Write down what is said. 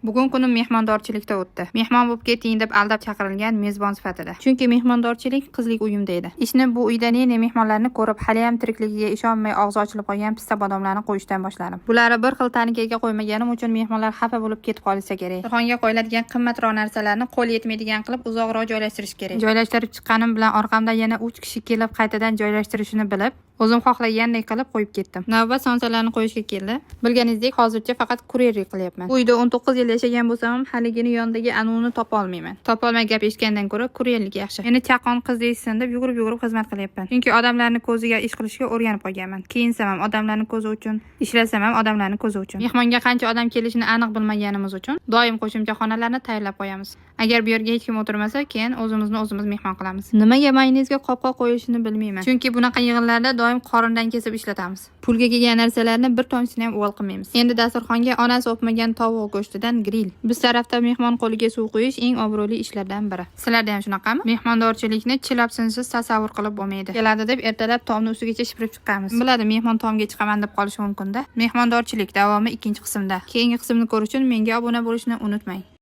Bugun kunim mehmondorchilikda o'tdi. Mehmon bo'lib keting deb aldab chaqirilgan mezbon sifatida. Chunki mehmondorchilik qizlik uyimda edi. Ishni bu uyda ne mehmonlarni ko'rib, hali ham tirikligiga ishonmay og'zi ochilib qolgan pista bodomlarni qo'yishdan boshladim. Bularni bir xil tanikaga qo'ymaganim uchun mehmonlar xafa bo'lib ketib qolsa kerak. Jahonga qo'yiladigan qimmatroq narsalarni qo'l yetmaydigan qilib uzoqroq joylashtirish kerak. Joylashtirib chiqqanim bilan orqamda yana 3 kishi kelib qaytadan joylashtirishini bilib, o'zim xohlagandek qilib qo'yib ketdim. Navbat sonsalarni qo'yishga keldi. Bilganingizdek, hozircha faqat kuryerlik qilyapman. Uyda 19 yil yashagan bo'lsam ham haligini yonidagi anuvni topa olmayman. Topolmay gap eshitgandan ko'ra kuryerlik yaxshi. Meni chaqon qiz deysin deb yugurib xizmat qilyapman. Chunki odamlarning ko'ziga ish qilishga o'rganib qolganman. Kiyinsam ham odamlarning ko'zi uchun, ishlasam ham odamlarning ko'zi uchun. Mehmonga qancha odam kelishini aniq bilmaganimiz uchun doim qo'shimcha xonalarni tayyorlab qo'yamiz. Agar bu yerga hech kim o'tirmasa, keyin o'zimiz mehmon qilamiz. Nimaga mayonezga qopqoq qo'yilishini bilmayman. Chunki bunaqa yig'inlarda doim qorindan kesib ishlatamiz. Pulga kelgan narsalarni bir tomchini ham uvol qilmaymiz. Endi dasturxonga onasi o'pmagan tovuq go'shtidan grill. Biz tarafda mehmon qo'liga suv quyish eng obro'li ishlardan biri. Sizlarda ham shunaqami? Mehmondorchilikni chilabsinsiz tasavvur qilib bo'lmaydi. Keladi deb ertalab tomni ustigacha shipirib chiqamiz. Biladi, mehmon tomga chiqaman deb qolishi mumkin-da. Mehmondorchilik davomi 2-qismda. Keyingi qismni ko'rish uchun menga obuna bo'lishni unutmang.